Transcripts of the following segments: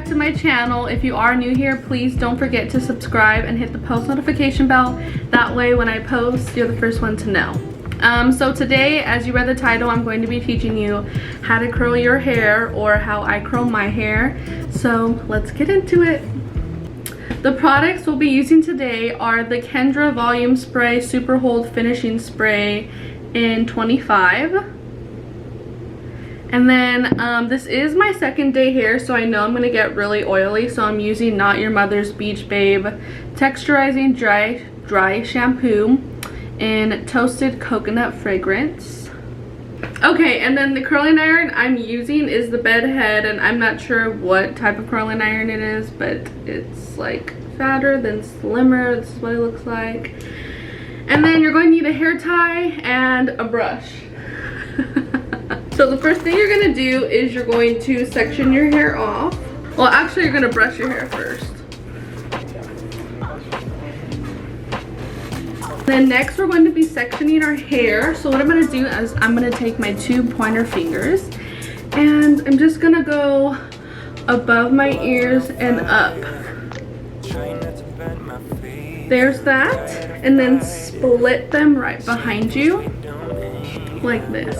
back to my channel. If you are new here, please don't forget to subscribe and hit the post notification bell. That way when I post, you're the first one to know. So today, as you read the title, I'm going to be teaching you how to curl your hair, or how I curl my hair. So let's get into it. The products we'll be using today are the Kenra Volume Spray Super Hold Finishing Spray in 25. And then this is my second day hair, so I know I'm going to get really oily, so I'm using Not Your Mother's Beach Babe Texturizing Dry Shampoo in Toasted Coconut Fragrance. Okay, and then the curling iron I'm using is the Bed Head, and I'm not sure what type of curling iron it is, but it's like fatter than slimmer. This is what it looks like. And then you're going to need a hair tie and a brush. So the first thing you're going to do is you're going to section your hair off. Well, actually you're going to brush your hair first. Then next we're going to be sectioning our hair. So what I'm going to do is I'm going to take my two pointer fingers and I'm just going to go above my ears and up. There's that. And then split them right behind you like this.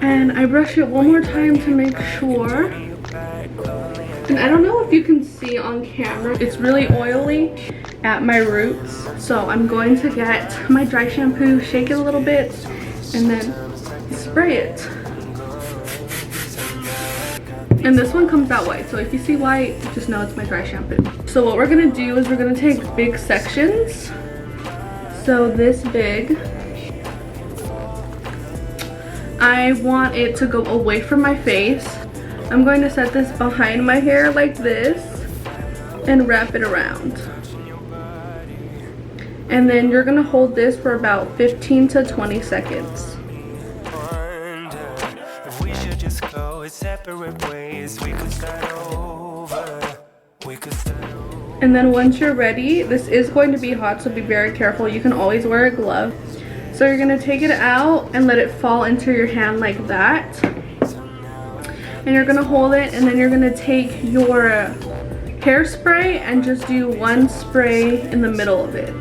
And I brush it one more time to make sure. And I don't know if you can see on camera, it's really oily at my roots. So I'm going to get my dry shampoo, shake it a little bit, and then spray it. And this one comes out white, so if you see white, just know it's my dry shampoo. So what we're gonna do is we're gonna take big sections. So this big. I want it to go away from my face. I'm going to set this behind my hair like this and wrap it around. And then you're going to hold this for about 15 to 20 seconds. And then once you're ready, this is going to be hot, so be very careful. You can always wear a glove. So you're going to take it out and let it fall into your hand like that. And you're going to hold it, and then you're going to take your hairspray and just do one spray in the middle of it.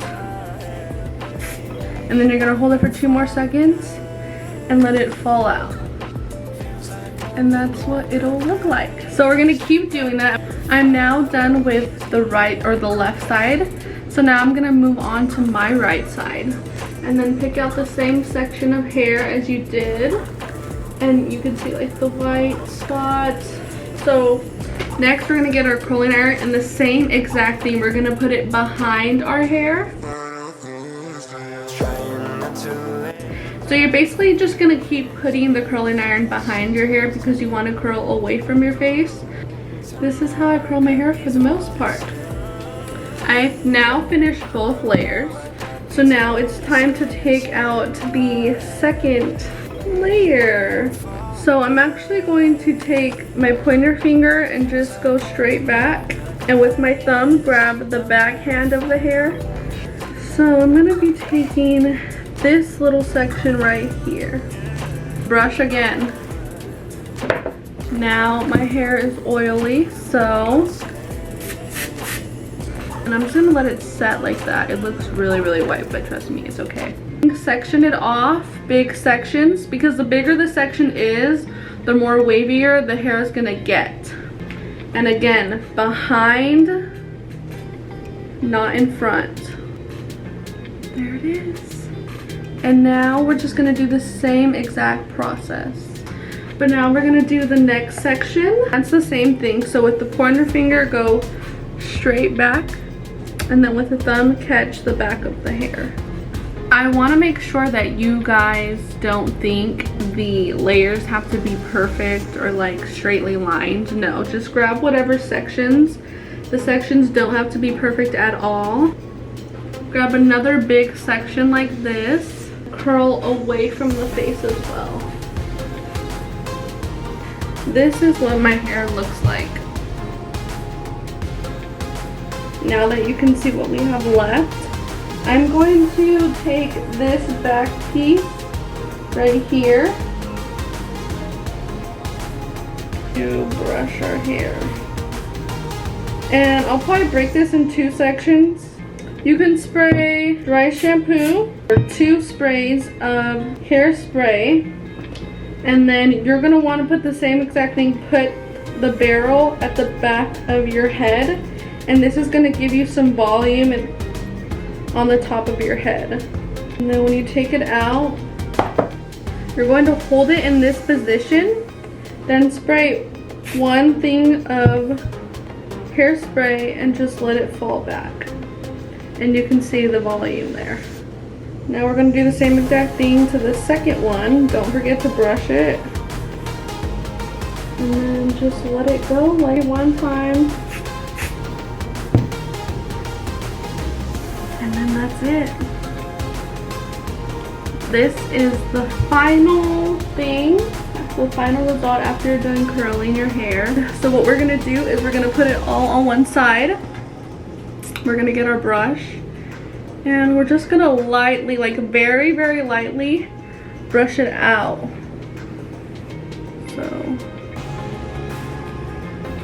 And then you're going to hold it for 2 more seconds and let it fall out. And that's what it'll look like. So we're going to keep doing that. I'm now done with the right or the left side. So now I'm going to move on to my right side. And then pick out the same section of hair as you did. And you can see like the white spots. So next we're going to get our curling iron, and the same exact thing. We're going to put it behind our hair. So you're basically just going to keep putting the curling iron behind your hair because you want to curl away from your face. This is how I curl my hair for the most part. I've now finished both layers. So now it's time to take out the second layer. So I'm actually going to take my pointer finger and just go straight back, and with my thumb grab the back hand of the hair. So I'm going to be taking this little section right here. Brush again. Now my hair is oily, so and I'm just going to let it set like that. It looks really, really white, but trust me, it's okay. Section it off, big sections, because the bigger the section is, the more wavier the hair is going to get. And again, behind, not in front. There it is. And now we're just going to do the same exact process. But now we're going to do the next section. That's the same thing. So with the pointer finger, go straight back. And then with the thumb, catch the back of the hair. I want to make sure that you guys don't think the layers have to be perfect or like straightly lined. No, just grab whatever sections. The sections don't have to be perfect at all. Grab another big section like this. Curl away from the face as well. This is what my hair looks like. Now that you can see what we have left, I'm going to take this back piece right here to brush our hair. And I'll probably break this in 2 sections. You can spray dry shampoo or 2 sprays of hairspray. And then you're gonna wanna put the same exact thing, put the barrel at the back of your head. And this is gonna give you some volume on the top of your head. And then when you take it out, you're going to hold it in this position, then spray 1 thing of hairspray and just let it fall back. And you can see the volume there. Now we're going to do the same exact thing to the second one. Don't forget to brush it. And then just let it go like 1 time. And then that's it. This is the final thing, the final result after you're done curling your hair. So what we're gonna do is we're gonna put it all on one side. We're gonna get our brush and we're just gonna lightly, like very, very lightly brush it out. So,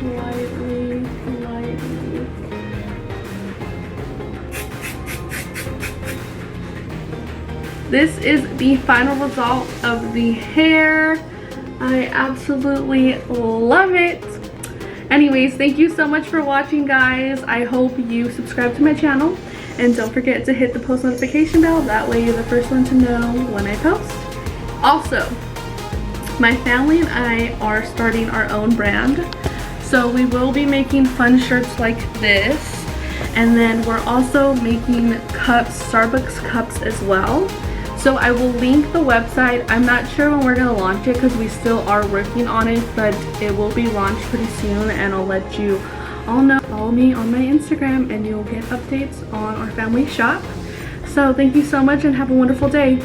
lightly. This is the final result of the hair. I absolutely love it. Anyways, thank you so much for watching, guys. I hope you subscribe to my channel and don't forget to hit the post notification bell. That way you're the first one to know when I post. Also, my family and I are starting our own brand. So we will be making fun shirts like this. And then we're also making cups, Starbucks cups as well. So I will link the website. I'm not sure when we're gonna launch it because we still are working on it, but it will be launched pretty soon and I'll let you all know. Follow me on my Instagram and you'll get updates on our family shop. So thank you so much and have a wonderful day.